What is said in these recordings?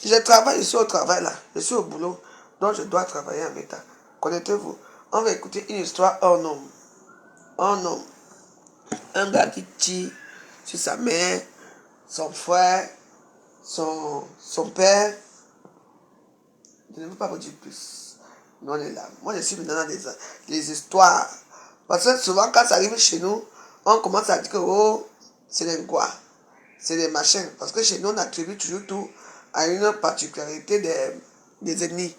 Je travaille, je suis au travail là. Je suis au boulot. Donc je dois travailler en même temps. Connectez-vous. On va écouter une histoire hors norme. Hors norme. Un gars qui tire sur sa mère, son frère, son père. Je ne veux pas vous dire plus. Nous, on est là. Moi, je suis maintenant dans des histoires. Parce que souvent, quand ça arrive chez nous, on commence à dire que oh, c'est des quoi? C'est des machins. Parce que chez nous, on attribue toujours tout à une particularité des ennemis.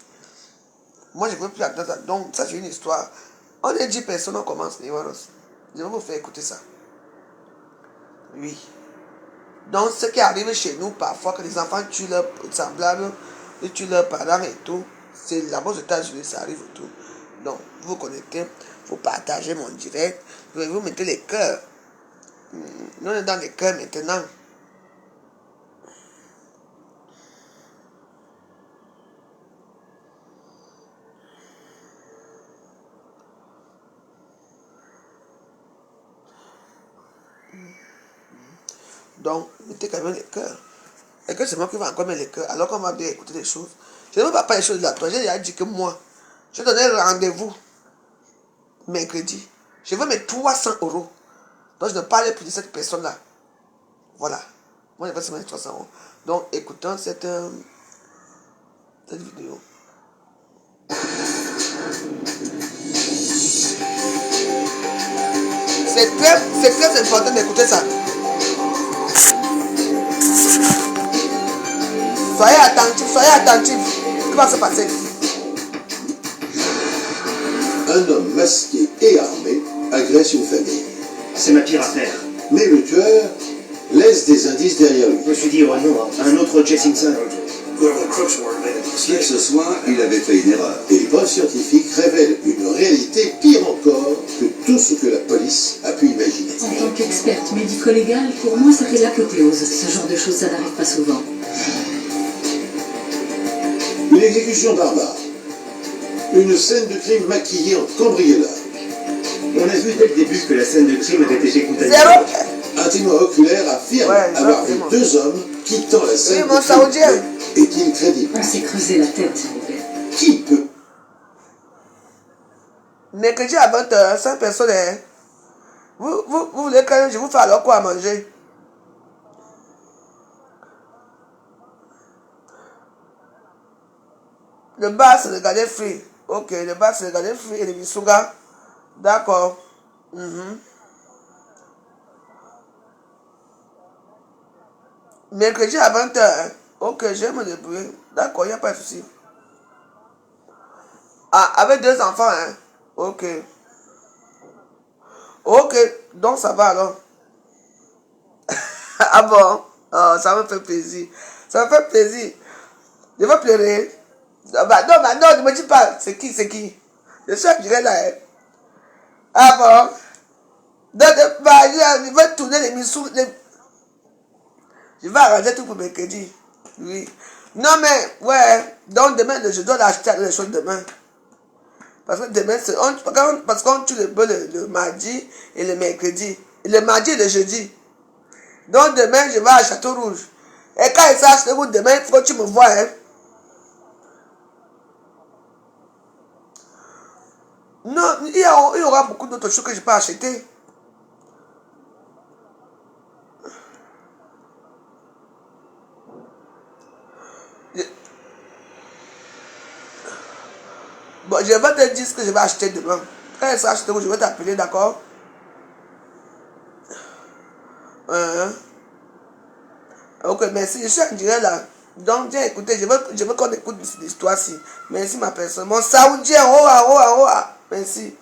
Moi, je ne veux plus attendre ça. Donc, ça, c'est une histoire. On est 10 personnes, on commence. Je vais vous faire écouter ça. Oui. Donc, ce qui arrive chez nous, parfois, que les enfants tuent leurs semblables, ils tuent leurs parents et tout, c'est là-bas aux États-Unis, ça arrive et tout. Donc, vous connectez, vous partagez mon direct, vous mettez les cœurs. Nous, on est dans les cœurs maintenant. Donc, mettez quand même les cœurs. Et que c'est moi qui vais encore mettre les cœurs, alors qu'on va bien écouter les choses. Je ne veux pas les choses là. Toi, j'ai déjà dit que moi, je donnais rendez-vous mercredi. Je veux mes 300 euros. Donc, je ne parle plus de cette personne-là. Voilà. Moi, je vais seulement 300 euros. Donc, écoutons cette vidéo. C'est très important d'écouter ça. Soyez attentifs. Qu'est-ce qui va se passer? Un homme masqué et armé agresse une famille. C'est ma pire affaire. Mais le tueur laisse des indices derrière lui. Je me suis dit, oh non, un autre Jay Simpson. Qui que ce soit, il avait fait une erreur. Et les preuves scientifiques révèlent une réalité pire encore que tout ce que la police a pu imaginer. En tant qu'experte médico-légale, pour moi, c'était l'apothéose. Ce genre de choses, ça n'arrive pas souvent. Une exécution barbare. Une scène de crime maquillée en cambriolage. On a vu dès le début que la scène de crime avait été contaminée. Un témoin oculaire affirme avoir vu deux hommes quittant la scène de crime. Est-il crédible? On s'est creusé la tête. Qui peut? Mercredi à 20h, 5 personnes. Vous voulez que je vous fasse alors quoi à manger? Le bar, c'est le Garden Free. Ok, le bar, c'est le Garden Free et le Misuga. D'accord. Mercredi à 20h. Ok, je vais me débrouiller. D'accord, il n'y a pas de souci. Ah, avec 2 enfants, hein? Ok. Ok, donc ça va alors. Ah bon? Oh, ça me fait plaisir. Ça me fait plaisir. Je vais pleurer. Ah bah non, ne me dis pas. C'est qui? Je sais que je dirais là. Hein? Ah bon? Je vais tourner l'émission. Je vais arranger tout pour mercredi. Oui. Non mais, ouais. Donc demain, je dois acheter les choses demain. Parce que demain, parce qu'on tue le bœuf le mardi et le mercredi. Le mardi et le jeudi. Donc demain, je vais à Château Rouge. Et quand ils s'achètent demain, il faut que tu me vois. Hein? Non, il y aura beaucoup d'autres choses que je peux acheter. Bon, je vais te dire ce que je vais acheter demain. Quand ils s'achètent, je vais t'appeler, d'accord? Ok, merci. Je suis en direct là. Donc, tiens, écoutez, je veux qu'on écoute l'histoire-ci. Merci, ma personne. Mon Saoudien, oh. Merci.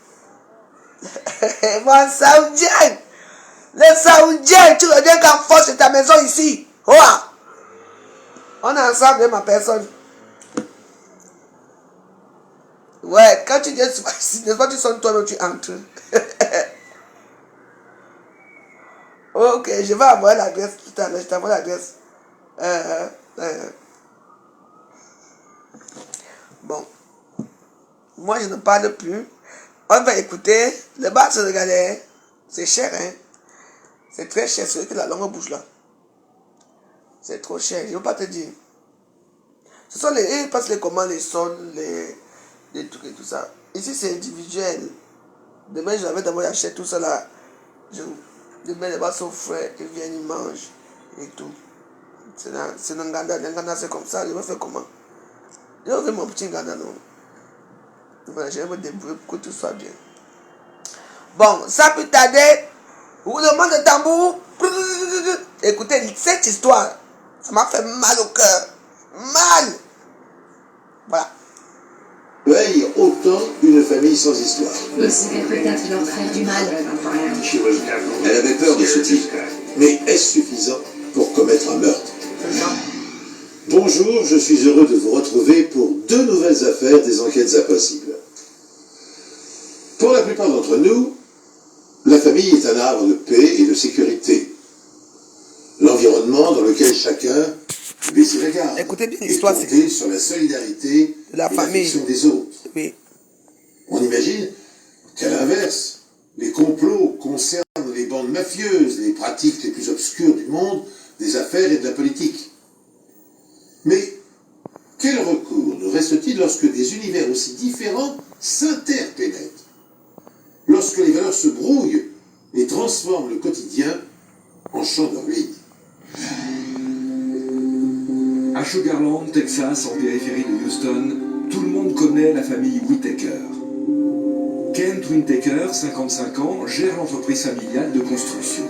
Mon Saoudien. Les Saoudiens, tu reviens qu'en force de ta maison ici. Oh. On est ensemble, ma personne. Ouais, quand tu viens ici, n'est-ce pas, tu sonnes toi-même, tu entres. Ok, je vais avoir l'adresse tout à l'heure. Je t'envoie l'adresse. Bon. Moi, je ne parle plus. On va écouter. Le bar se regarder. C'est cher, hein. C'est très cher. C'est que la longue bouche là. C'est trop cher. Je ne veux pas te dire. Ce sont ils passent les commandes, les sons, les trucs et tout ça. Ici, c'est individuel. Demain, je vais d'abord acheter tout ça là. Demain, il va son frère, il vient, il mange et tout. C'est dans Ghana, c'est comme ça. Je vais faire comment? Je vais faire mon petit Ghana, non? Voilà, je vais me débrouiller pour que tout soit bien. Bon, sans plus tarder, roulement de tambour. Écoutez, cette histoire, ça m'a fait mal au cœur. Mal. Voilà. Haïr autant une famille sans histoire. Ils seraient peut-être leur frère du mal. Elle avait peur de ce type. Mais est-ce suffisant pour commettre un meurtre? Bonjour, je suis heureux de vous retrouver pour 2 nouvelles affaires des enquêtes impossibles. Pour la plupart d'entre nous, la famille est un arbre de paix et de sécurité. L'environnement dans lequel chacun baisse ses regards. Écoutez bien et l'histoire, compter sur la solidarité de la et famille. l'affection des autres. Oui. On imagine qu'à l'inverse, les complots concernent les bandes mafieuses, les pratiques les plus obscures du monde, des affaires et de la politique. Mais quel recours nous reste-t-il lorsque des univers aussi différents s'interpénètrent? Lorsque les valeurs se brouillent et transforment le quotidien en champ de ruines. À Sugarland, Texas, en périphérie de Houston, tout le monde connaît la famille Whittaker. Kent Whittaker, 55 ans, gère l'entreprise familiale de construction.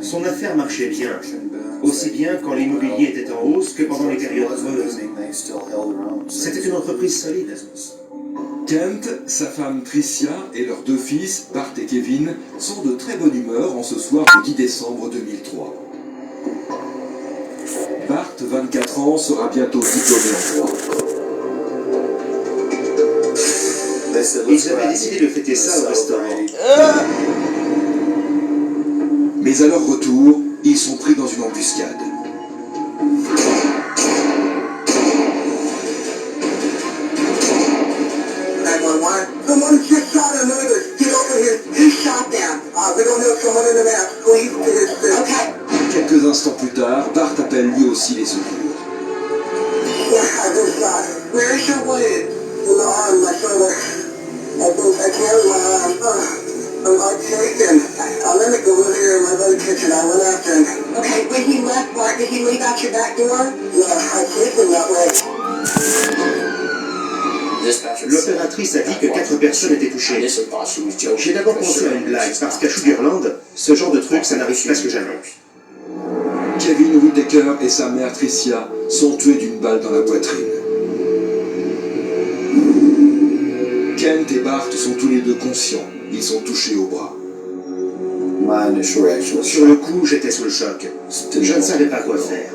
Son affaire marchait bien, aussi bien quand l'immobilier était en hausse que pendant les périodes creuses. C'était une entreprise solide. Kent, sa femme Tricia et leurs 2 fils, Bart et Kevin, sont de très bonne humeur en ce soir du 10 décembre 2003. Bart, 24 ans, sera bientôt diplômé en droit. Ils avaient décidé de fêter ça au restaurant. Mais à leur retour, ils sont pris dans une embuscade. Someone just shot a neighbor. Get over here. Who shot them? We don't know. Someone in the mask. Please to this. Okay. Quelques instants plus tard, Bart appelle lui aussi les secours. Yeah, I just shot. Where is your wound? In the arm, my shoulder. I can't my arm. I'm shaking. Let me go over here in my buddy's kitchen. I went after him. Okay, when he left, Bart, did he leave out your back door? No, I kicked him that way. L'opératrice a dit que 4 personnes étaient touchées. J'ai d'abord pensé à une blague, parce qu'à Sugarland, ce genre de truc, ça n'arrive presque jamais. Kevin Whittaker et sa mère Tricia sont tués d'une balle dans la poitrine. Kent et Bart sont tous les deux conscients. Ils sont touchés au bras. Sur le coup, j'étais sous le choc. Je ne savais pas quoi faire.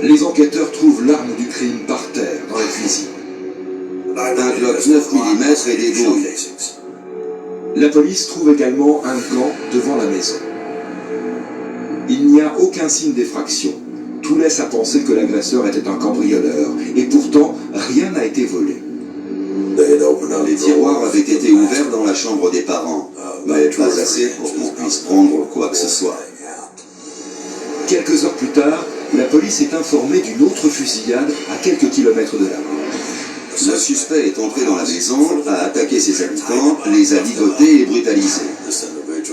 Les enquêteurs trouvent l'arme du crime par terre dans la cuisine. Un Glock 9 mm et des bouilles. La police trouve également un gant devant la maison. Il n'y a aucun signe d'effraction. Tout laisse à penser que l'agresseur était un cambrioleur. Et pourtant, rien n'a été volé. Les tiroirs avaient été ouverts dans la chambre des parents, mais pas assez pour qu'on puisse prendre quoi que ce soit. Quelques heures plus tard, la police est informée d'une autre fusillade à quelques kilomètres de là. Le suspect est entré dans la maison, a attaqué ses habitants, les a ligotés et brutalisés.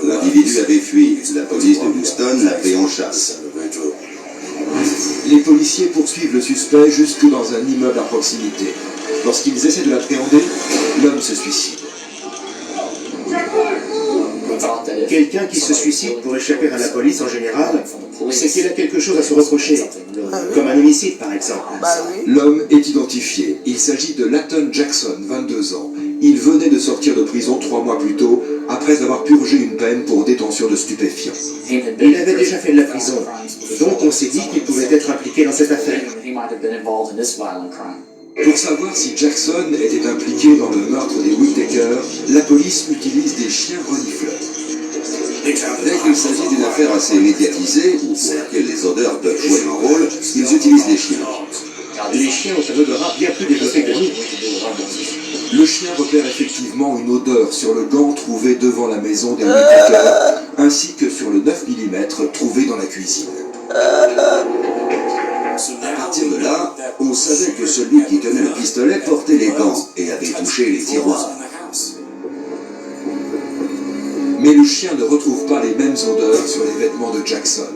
L'individu avait fui. La police de Houston l'a pris en chasse. Les policiers poursuivent le suspect jusque dans un immeuble à proximité. Lorsqu'ils essaient de l'appréhender, l'homme se suicide. Quelqu'un qui se suicide pour échapper à la police en général, c'est qu'il a quelque chose à se reprocher. Comme un homicide par exemple. Bah oui. L'homme est identifié. Il s'agit de Layton Jackson, 22 ans. Il venait de sortir de prison 3 mois plus tôt, après avoir purgé une peine pour détention de stupéfiants. Il avait déjà fait de la prison, donc on s'est dit qu'il pouvait être impliqué dans cette affaire. Pour savoir si Jackson était impliqué dans le meurtre des Whittaker, la police utilise des chiens renifleurs. Dès qu'il s'agit d'une affaire assez médiatisée, ou pour laquelle les odeurs peuvent jouer un rôle, ils utilisent des chiens. Les chiens ont un odorat bien plus développé que nous. Le chien repère effectivement une odeur sur le gant trouvé devant la maison des Whittaker, ainsi que sur le 9 mm trouvé dans la cuisine. partir de là, on savait que celui qui tenait le pistolet portait les gants et avait touché les tiroirs. Mais le chien ne retrouve pas les mêmes odeurs sur les vêtements de Jackson.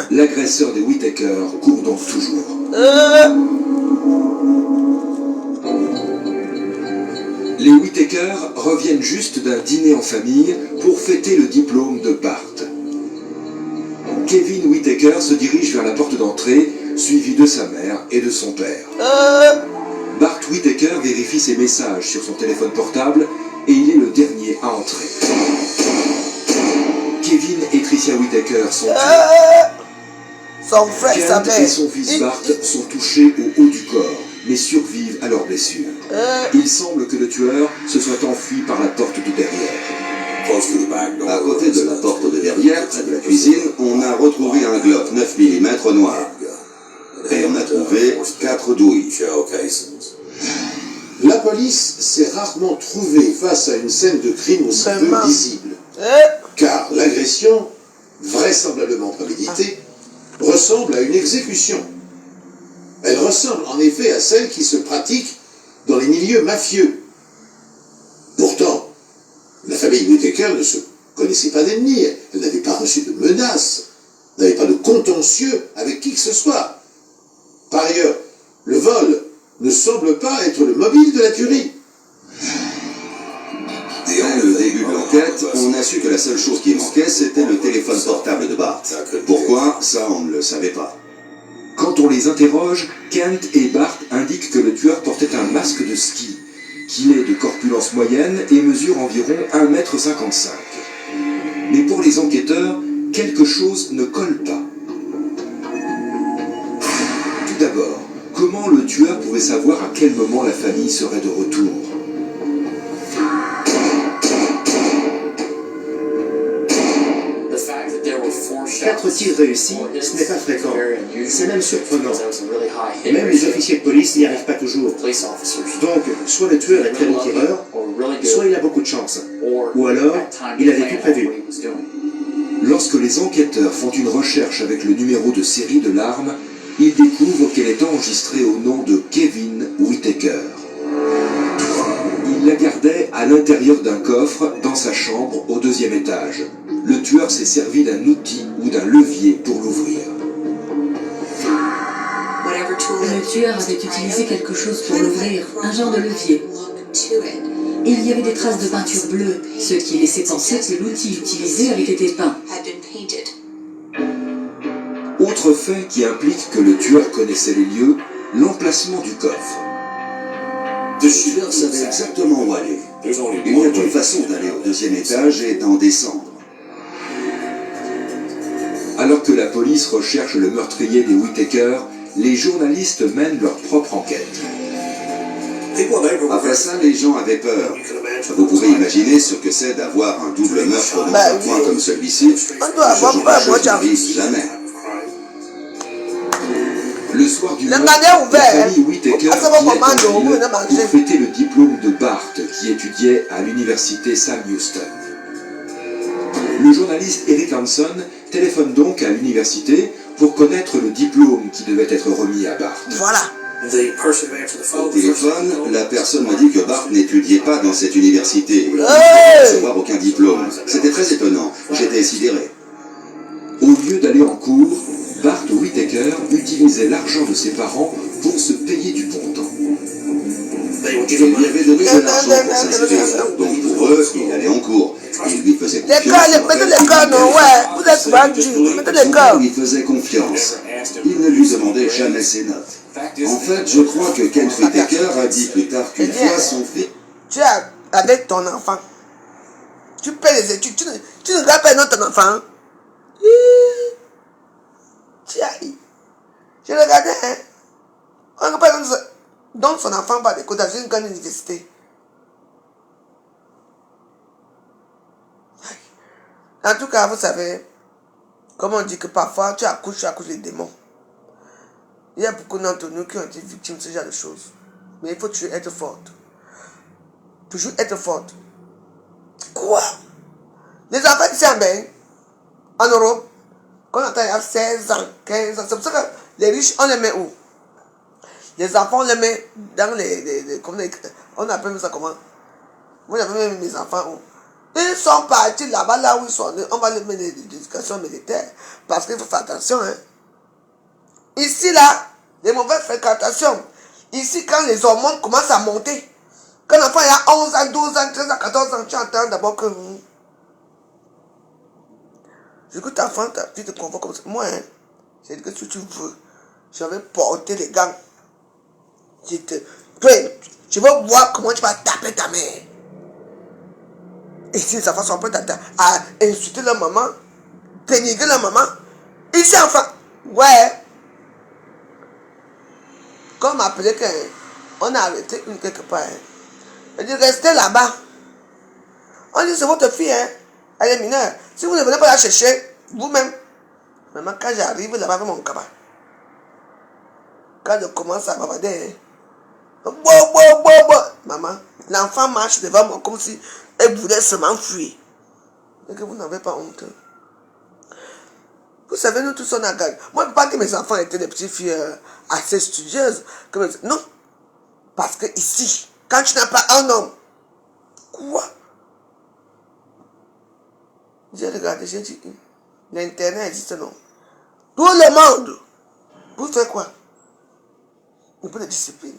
L'agresseur des Whittaker court donc toujours. Les Whittaker reviennent juste d'un dîner en famille pour fêter le diplôme de Bart. Kevin Whittaker se dirige vers la porte d'entrée, suivi de sa mère et de son père. Bart Whittaker vérifie ses messages sur son téléphone portable et il est le dernier à entrer. Kevin et Tricia Whittaker sont tués. Son frère, sa Kent mère. et son fils Bart sont touchés au haut du corps, mais survivent à leurs blessures. Il semble que le tueur se soit enfui par la porte de derrière. À côté de la porte de derrière, près de la cuisine, on a retrouvé un Glock 9 mm noir. Et on a trouvé 4 douilles. La police s'est rarement trouvée face à une scène de crime aussi peu Vraiment. visible, car l'agression, vraisemblablement préméditée, ressemble à une exécution. Elle ressemble en effet à celle qui se pratique dans les milieux mafieux. Pourtant, la famille Whittaker ne se connaissait pas d'ennemis, elle n'avait pas reçu de menaces, n'avait pas de contentieux avec qui que ce soit. Par ailleurs, le vol ne semble pas être le mobile de la tuerie. Dès le début de l'enquête, on a su que la seule chose qui manquait, c'était le téléphone portable de Bart. Pourquoi? Ça, on ne le savait pas. Quand on les interroge, Kent et Bart indiquent que le tueur portait un masque de ski, qu'il est de corpulence moyenne et mesure environ 1,55 m. Mais pour les enquêteurs, quelque chose ne colle pas. Tout d'abord, comment le tueur pouvait savoir à quel moment la famille serait de retour? 4 tirs réussis, ce n'est pas fréquent. C'est même surprenant. Même les officiers de police n'y arrivent pas toujours. Donc, soit le tueur est très bon tireur, soit il a beaucoup de chance. Ou alors, il avait tout prévu. Lorsque les enquêteurs font une recherche avec le numéro de série de l'arme, ils découvrent qu'elle est enregistrée au nom de Kevin Whittaker. Il la gardait à l'intérieur d'un coffre dans sa chambre au 2e étage. Le tueur s'est servi d'un outil ou d'un levier pour l'ouvrir. Le tueur avait utilisé quelque chose pour l'ouvrir, un genre de levier. Il y avait des traces de peinture bleue, ce qui laissait penser que l'outil utilisé avait été peint. Autre fait qui implique que le tueur connaissait les lieux, l'emplacement du coffre. Le tueur savait exactement où aller. Il n'y a qu'une façon d'aller au 2e étage et d'en descendre. Alors que la police recherche le meurtrier des Whittaker, les journalistes mènent leur propre enquête. Après ça, les gens avaient peur. Vous pouvez imaginer ce que c'est d'avoir un double meurtre dans un coin comme celui-ci. On doit avoir Ce genre peur, de moi, choses j'avoue. n'arrive jamais. Le soir du Le meurtre, magasin la ouvert. famille Whittaker Ah, ça va, vient maman, dans donc, le lieu on a mangé. pour fêter le diplôme de Bart, qui étudiait à l'université Sam Houston. Le journaliste Eric Hanson téléphone donc à l'université pour connaître le diplôme qui devait être remis à Bart. Voilà. Au téléphone, la personne m'a dit que Bart n'étudiait pas dans cette université. Il ne Hey pouvait recevoir aucun diplôme. C'était très étonnant. J'étais sidéré. Au lieu d'aller en cours, Bart Whittaker utilisait l'argent de ses parents pour se payer du bon temps. Il lui avait donné de l'argent pour s'inscrire. Donc pour eux, il allait en cours. Il lui faisait confiance. L'école, mettez l'école, non, ouais. Vous êtes bandits, mettez Son père l'école. lui faisait confiance. Il ne lui demandait jamais ses notes. En fait, je crois que Kent Whittaker a dit plus tard qu'une fois son fils... Tu es avec ton enfant. Tu paies les études. Tu ne regardes pas non ton enfant. Tu as eu. Je regardais, hein. On ne peut pas donner son enfant par des cours dans une grande université. En tout cas, vous savez, comme on dit que parfois tu accouches des démons. Il y a beaucoup d'entre nous qui ont été victimes de ce genre de choses. Mais il faut toujours être forte. Toujours être forte. Quoi? Les enfants ici en Europe, quand on entend il y a 16 ans, 15 ans, c'est pour ça que les riches, on les met où? Les enfants, on les met dans on appelle ça comment? Vous avez même mes enfants. Ils sont partis là-bas, là où ils sont. On va les mettre l'éducation militaire. Parce qu'il faut faire attention. Hein. Ici, là, les mauvaises fréquentations. Ici, quand les hormones commencent à monter, quand l'enfant a 11 ans, 12 ans, 13 ans, 14 ans, tu entends d'abord que... Du coup, ta fille te convoque comme ça. Moi, hein, c'est que si tu veux, je vais porter les gants. Je veux voir comment tu vas taper ta mère. Et si les enfants sont prêts à insulter leur maman, dénigrer leur maman, ici, enfin, ouais. Comme appelé qu'on a arrêté une quelque part. Hein. Elle dit, restez là-bas. On dit, c'est votre fille, hein. Elle est mineure. Si vous ne venez pas la chercher, vous-même. Maman, quand j'arrive là-bas avec mon cabas, quand je commence à bavarder, maman, l'enfant marche devant moi comme si elle voulait se m'enfuir. Et que vous n'avez pas honte. Vous savez, nous tous on a gagné. Moi, je ne veux pas que mes enfants étaient des petites filles assez studieuses. Non. Parce que ici, quand tu n'as pas un homme, quoi? J'ai regardé, j'ai dit, l'Internet existe, non? Tout le monde. Vous faites quoi? Un peu de discipline.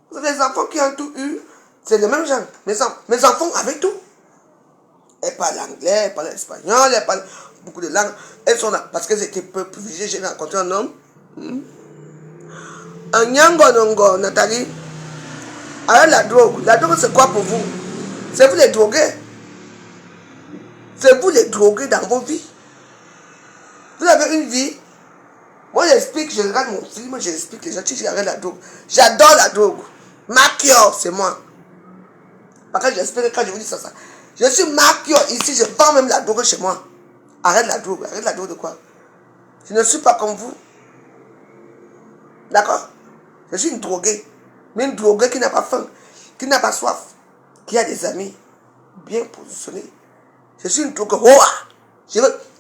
Vous avez des enfants qui ont tout eu, c'est le même genre. Mes enfants avaient tout. Elles parlent anglais, elles parlent espagnol, elles parlent beaucoup de langues. Elles sont là parce qu'elles étaient peu privilégiées. J'ai rencontré un homme. Un Nyangonongo, Nathalie. Avec la drogue. La drogue, c'est quoi pour vous? C'est vous les droguer. C'est vous les droguer dans vos vies. Vous avez une vie. Moi, j'explique, je regarde mon film, j'explique les gens qui regardent la drogue. J'adore la drogue. Ma cure, c'est moi. Parce que j'explique quand je vous dis ça. Je suis ma cure ici, je vends même la drogue chez moi. Arrête la drogue de quoi? Je ne suis pas comme vous. D'accord? Je suis une droguée. Mais une droguée qui n'a pas faim, qui n'a pas soif, qui a des amis bien positionnés. Je suis une droguée.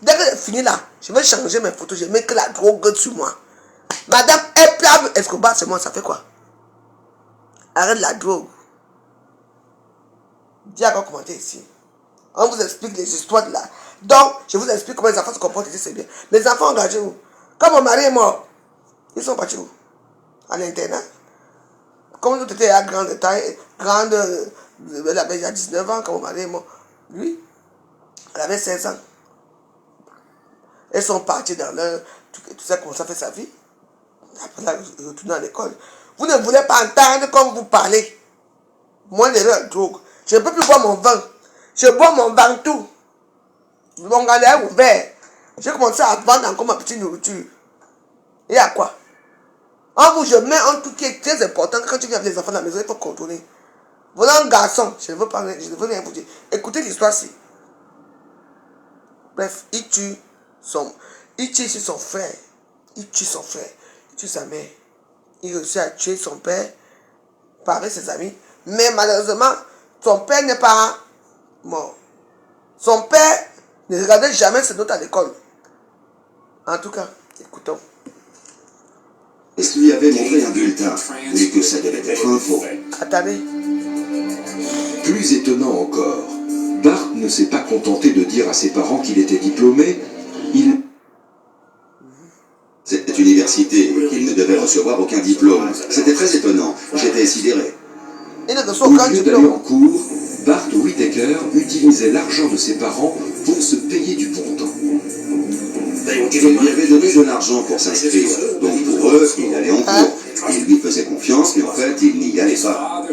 Dès que j'ai fini là, je vais changer mes photos, je mets que la drogue sur moi. Madame Eplab Escobar, c'est moi, ça fait quoi? Arrête la drogue. Dis à commenter ici. On vous explique les histoires de là. Donc, je vous explique comment les enfants se comportent ici, c'est bien. Les enfants engagés où? Quand mon mari est mort, ils sont partis où? À l'internat. Comme nous étions à grande taille, elle avait déjà 19 ans quand mon mari est mort. Lui, elle avait 16 ans. Elles sont parties dans leur... Tout ça, comment ça fait sa vie. Après, là, retourner à l'école. Vous ne voulez pas entendre comme vous parlez. Moi, de leur drogue. Je ne peux plus boire mon vin. Je bois mon vin tout. Mon gars est ouvert. J'ai commencé à vendre encore ma petite nourriture. Et à quoi? En vous, je mets un truc qui est très important. Quand tu viens avec les enfants à la maison, il faut contrôler. Voilà un garçon. Je ne veux rien vous dire. Écoutez l'histoire-ci. Bref, il tue son frère. Il tue son frère. Il tue sa mère. Il réussit à tuer son père par ses amis. Mais malheureusement, son père n'est pas mort. Son père ne regardait jamais ses notes à l'école. En tout cas, écoutons. Il lui avait montré un bulletin, et que ça devait être un faux. Attendez. Plus étonnant encore, Bart ne s'est pas contenté de dire à ses parents qu'il était diplômé, Cette université et qu'il ne devait recevoir aucun diplôme. C'était très étonnant. J'étais sidéré. Au lieu d'aller en cours, Bart Whittaker utilisait l'argent de ses parents pour se payer du bon temps. Il lui avait donné de l'argent pour s'inscrire. Donc pour eux, il allait en cours. Il lui faisait confiance, mais en fait, il n'y allait pas.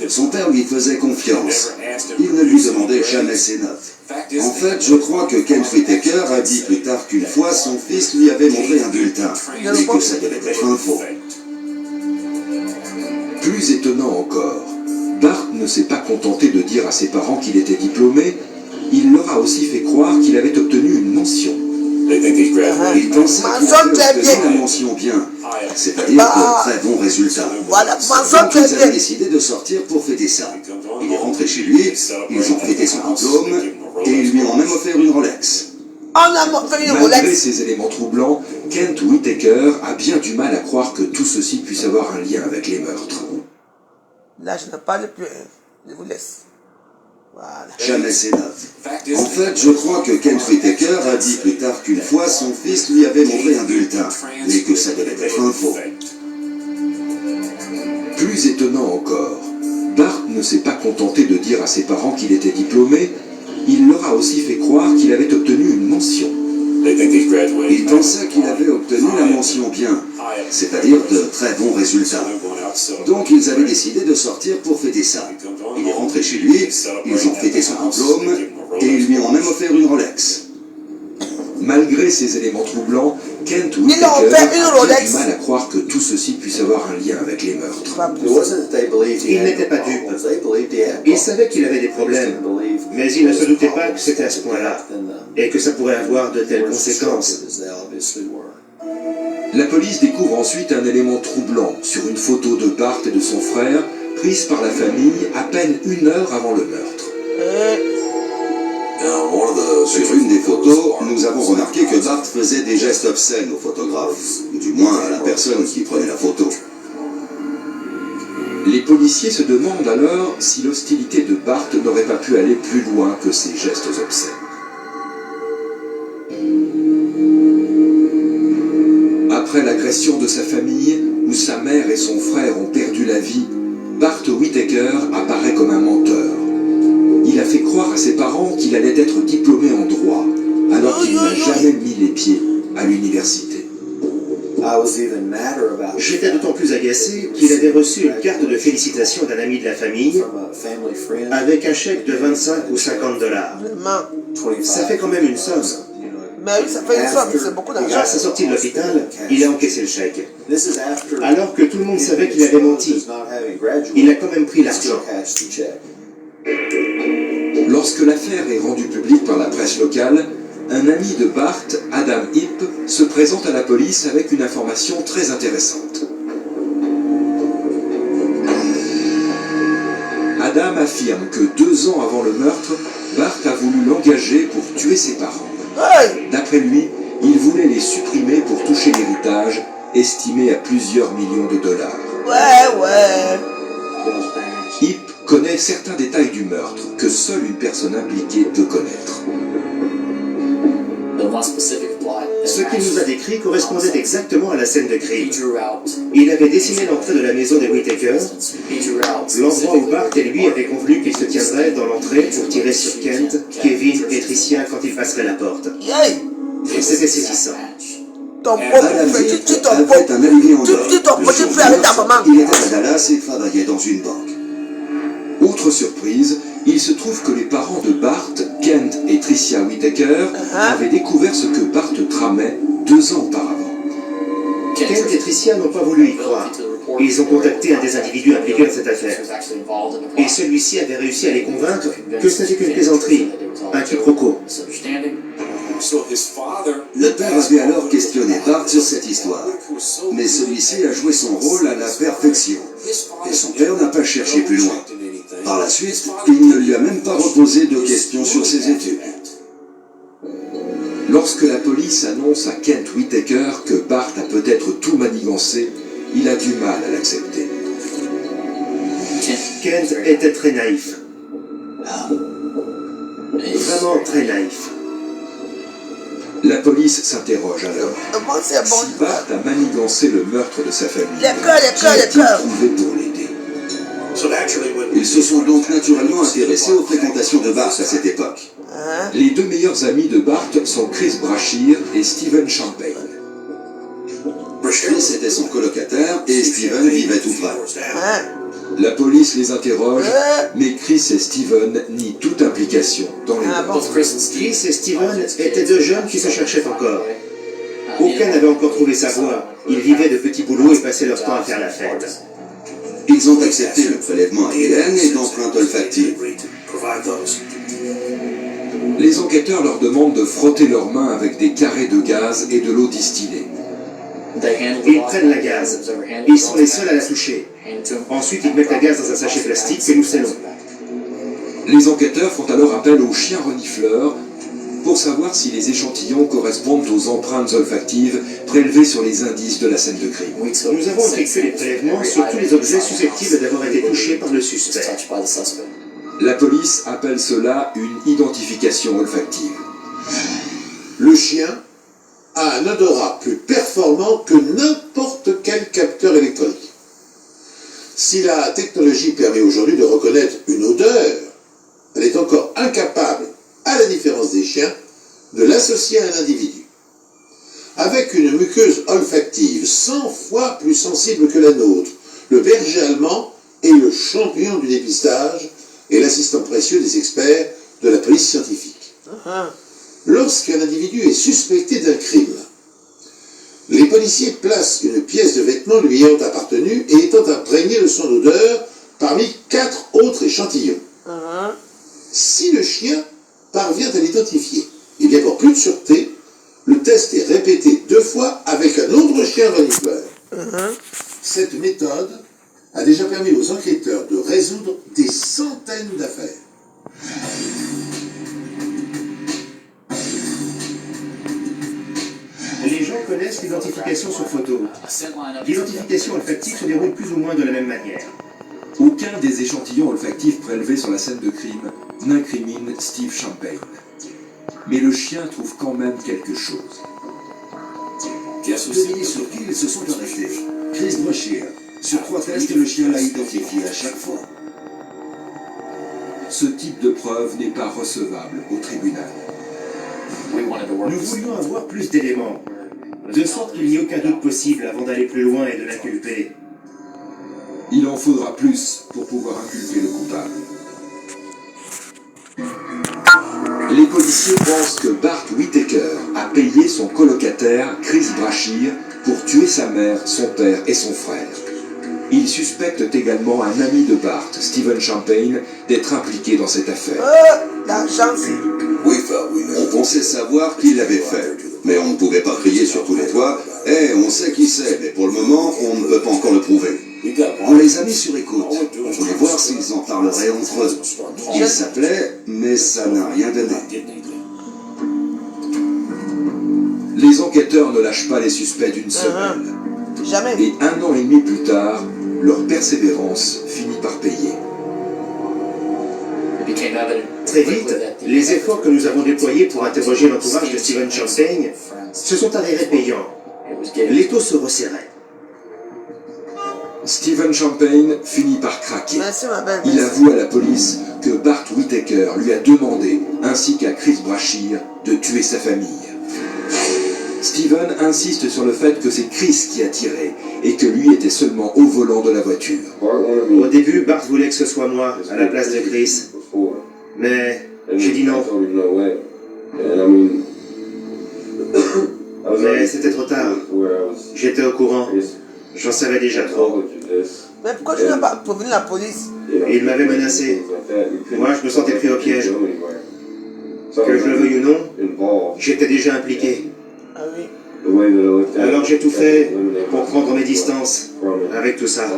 Son père lui faisait confiance. Il ne lui demandait jamais ses notes. En fait, je crois que Ken Whittaker a dit plus tard qu'une fois, son fils lui avait montré un bulletin, mais que ça devait être un faux. Plus étonnant encore, Bart ne s'est pas contenté de dire à ses parents qu'il était diplômé, il leur a aussi fait croire qu'il avait obtenu une mention. Il pensait qu'il avait obtenu la mention bien, c'est-à-dire de très bons résultats. Voilà, Donc ils avaient décidé de sortir pour fêter ça. Il est rentré chez lui, ils ont fêté son diplôme, et ils lui ont même offert une Rolex. On a fait une Malgré Rolex. ces éléments troublants, Kent Whitaker a bien du mal à croire que tout ceci puisse avoir un lien avec les meurtres. Là, je ne parle plus. Je vous laisse. Voilà. Jamais ses notes. En fait, je crois que Kent Whitaker a dit plus tard qu'une fois, son fils lui avait montré un bulletin, mais que ça devait être un faux. Plus étonnant encore, Bart ne s'est pas contenté de dire à ses parents qu'il était diplômé, il leur a aussi fait croire qu'il avait obtenu une mention. Il pensait qu'il avait obtenu la mention bien, c'est-à-dire de très bons résultats. Donc ils avaient décidé de sortir pour fêter ça. Il est rentré chez lui, ils ont fêté son diplôme, et ils lui ont même offert une Rolex. Malgré ces éléments troublants, Kent ont Whitaker fait une a bien Rolex. du mal à croire que tout ceci puisse avoir un lien avec les meurtres. Pas plus. Il n'était pas dupe. Il savait qu'il avait des problèmes, mais il ne se doutait pas que c'était à ce point-là, et que ça pourrait avoir de telles conséquences. La police découvre ensuite un élément troublant sur une photo de Bart et de son frère, prise par la famille à peine 1 heure avant le meurtre. Sur une des photos, nous avons remarqué que Bart faisait des gestes obscènes au photographe, ou du moins à la personne qui prenait la photo. Les policiers se demandent alors si l'hostilité de Bart n'aurait pas pu aller plus loin que ces gestes obscènes. Après l'agression de sa famille, où sa mère et son frère ont perdu la vie, Bart Whitaker apparaît comme un menteur. Il a fait croire à ses parents qu'il allait être diplômé en droit, alors qu'il n'a jamais mis les pieds à l'université. J'étais d'autant plus agacé qu'il avait reçu une carte de félicitations d'un ami de la famille avec un chèque de 25 ou 50 dollars. Vraiment. Ça fait quand même une somme. Mais oui, ça fait une somme, c'est beaucoup d'argent. À sa sortie de l'hôpital, il a encaissé le chèque. Alors que tout le monde savait qu'il avait menti, il a quand même pris l'argent. Lorsque l'affaire est rendue publique par la presse locale, un ami de Bart, Adam Heap, se présente à la police avec une information très intéressante. Adam affirme que 2 ans avant le meurtre, Bart a voulu l'engager pour tuer ses parents. Hey! D'après lui, il voulait les supprimer pour toucher l'héritage, estimé à plusieurs millions de dollars. Ouais. Heap connaît certains détails du meurtre que seule une personne impliquée peut connaître. Ce qu'il nous a décrit correspondait exactement à la scène de crime. Il avait dessiné l'entrée de la maison des Whitaker, l'endroit où Bart et lui avaient convenu qu'ils se tiendraient dans l'entrée pour tirer sur Kent, Kevin et Tricia quand ils passeraient la porte. Yay! C'était saisissant. Ton Adam pauvre Heap frère, tu ton avait pauvre. un alibi en or. Tu ton petit frère avec ta maman. Il était à Dallas et travaillait dans une banque. Autre surprise, il se trouve que les parents de Bart, Kent et Tricia Whitaker, avaient découvert ce que Bart tramait 2 ans auparavant. Kent et Tricia n'ont pas voulu y croire. Ils ont contacté un des individus impliqués dans cette affaire. Et celui-ci avait réussi à les convaincre que ce n'était qu'une plaisanterie, un quiproquo. Le père avait alors questionné Bart sur cette histoire, mais celui-ci a joué son rôle à la perfection, et son père n'a pas cherché plus loin. Par la suite, il ne lui a même pas reposé de questions sur ses études. Lorsque la police annonce à Kent Whitaker que Bart a peut-être tout manigancé, il a du mal à l'accepter. Kent était très naïf. Vraiment très naïf. La police s'interroge alors. Bon, c'est bon. Si Bart a manigancé le meurtre de sa famille, Les cœurs. qui a-t-il trouvé pour l'aider? Ils se sont donc naturellement intéressés aux fréquentations de Bart à cette époque. Les 2 meilleurs amis de Bart sont Chris Brashear et Stephen Champagne. Chris était son colocataire et Steven vivait tout près. La police les interroge, mais Chris et Stephen nient toute implication dans les meurtres. Chris et Steven étaient 2 jeunes qui se cherchaient encore. Aucun n'avait encore trouvé sa voie. Ils vivaient de petits boulots et passaient leur temps à faire la fête. Ils ont accepté le prélèvement ADN et d'empreintes olfactives. Les enquêteurs leur demandent de frotter leurs mains avec des carrés de gaz et de l'eau distillée. Ils prennent la gaz. Ils sont les seuls à la toucher. Ensuite, ils mettent la gaz dans un sachet plastique que nous scellons. Les enquêteurs font alors appel au chien renifleur pour savoir si les échantillons correspondent aux empreintes olfactives prélevées sur les indices de la scène de crime. Nous avons effectué les prélèvements sur tous les objets susceptibles d'avoir été touchés par le suspect. La police appelle cela une identification olfactive. Le chien a un odorat plus performant que n'importe quel capteur électronique. Si la technologie permet aujourd'hui de reconnaître une odeur, elle est encore incapable, à la différence des chiens, de l'associer à un individu. Avec une muqueuse olfactive 100 fois plus sensible que la nôtre, le berger allemand est le champion du dépistage et l'assistant précieux des experts de la police scientifique. Lorsqu'un individu est suspecté d'un crime, les policiers placent une pièce de vêtement lui ayant appartenu et étant imprégné de son odeur parmi 4 autres échantillons. Si le chien parvient à l'identifier, et bien pour plus de sûreté, le test est répété 2 fois avec un autre chien renifleur. Cette méthode a déjà permis aux enquêteurs de résoudre des centaines d'affaires. Les gens connaissent l'identification sur photo. L'identification olfactive se déroule plus ou moins de la même manière. Aucun des échantillons olfactifs prélevés sur la scène de crime n'incrimine Steve Champagne. Mais le chien trouve quand même quelque chose. Devinez sur qui ils se sont arrêtés. Chris Brashear. Sur 3 tests, le chien l'a identifié à chaque fois. Ce type de preuve n'est pas recevable au tribunal. Nous voulions avoir plus d'éléments, de sorte qu'il n'y ait aucun doute possible avant d'aller plus loin et de l'inculper. Il en faudra plus pour pouvoir inculper le coupable. Les policiers pensent que Bart Whittaker a payé son colocataire Chris Brashear pour tuer sa mère, son père et son frère. Ils suspectent également un ami de Bart, Stephen Champagne, d'être impliqué dans cette affaire. L'argent, c'est... Oui, on pensait savoir qui l'avait fait, mais on ne pouvait pas crier sur tous les toits. On sait qui c'est, mais pour le moment, on ne peut pas encore le prouver. On les a mis sur écoute. On voulait voir s'ils en parleraient entre eux. Ils s'appelaient, mais ça n'a rien donné. Les enquêteurs ne lâchent pas les suspects d'une semaine. Jamais. Et 1 an et demi plus tard, leur persévérance finit par payer. Très vite, les efforts que nous avons déployés pour interroger l'entourage de Stephen Champagne se sont avérés payants. L'étau se resserrait. Stephen Champagne finit par craquer. Merci, ma belle. Il avoue à la police que Bart Whittaker lui a demandé, ainsi qu'à Chris Brashear, de tuer sa famille. Stephen insiste sur le fait que c'est Chris qui a tiré et que lui était seulement au volant de la voiture. Au début, Bart voulait que ce soit moi, à la place de Chris. Mais j'ai dit non. Mais c'était trop tard. J'étais au courant. J'en savais déjà trop. Mais pourquoi tu n'as pas prévenu la police? Et il m'avait menacé. Moi, je me sentais pris au piège. Que je le veuille ou non, j'étais déjà impliqué. Ah oui. Alors j'ai tout fait pour prendre mes distances avec tout ça.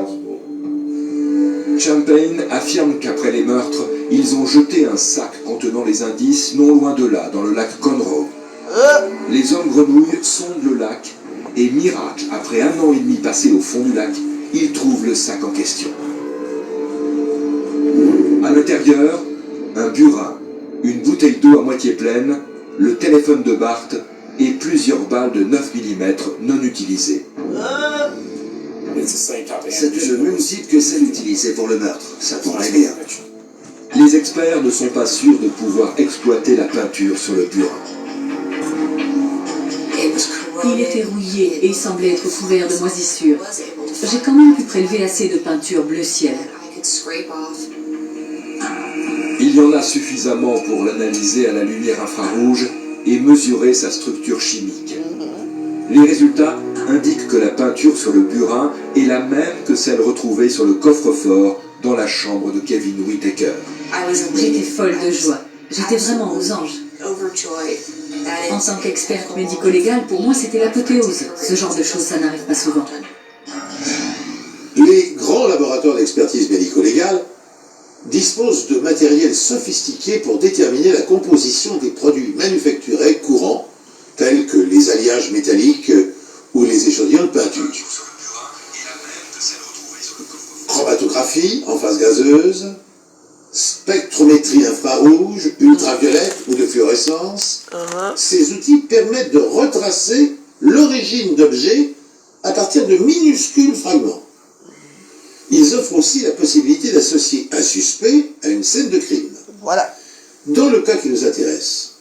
Champagne affirme qu'après les meurtres, ils ont jeté un sac contenant les indices non loin de là, dans le lac Conroe. Les hommes grenouilles sondent le lac et miracle, après 1 an et demi passé au fond du lac, ils trouvent le sac en question. À l'intérieur, un burin, une bouteille d'eau à moitié pleine, le téléphone de Bart et plusieurs balles de 9 mm non utilisées. C'était le même type que celle utilisée pour le meurtre. Ça tombait bien. Les experts ne sont pas sûrs de pouvoir exploiter la peinture sur le burin. Il était rouillé et il semblait être couvert de moisissures. J'ai quand même pu prélever assez de peinture bleu ciel. Il y en a suffisamment pour l'analyser à la lumière infrarouge et mesurer sa structure chimique. Les résultats indiquent que la peinture sur le burin est la même que celle retrouvée sur le coffre-fort dans la chambre de Kevin Whittaker. J'étais folle de joie. J'étais vraiment aux anges. En tant qu'experte médico-légale, pour moi, c'était l'apothéose. Ce genre de choses, ça n'arrive pas souvent. Les grands laboratoires d'expertise médico-légale dispose de matériel sophistiqué pour déterminer la composition des produits manufacturés courants, tels que les alliages métalliques ou les échantillons de peinture. Chromatographie en phase gazeuse, spectrométrie infrarouge, ultraviolette ou de fluorescence. Ces outils permettent de retracer l'origine d'objets à partir de minuscules fragments. Ils offrent aussi la possibilité d'associer un suspect à une scène de crime. Voilà. Dans le cas qui nous intéresse,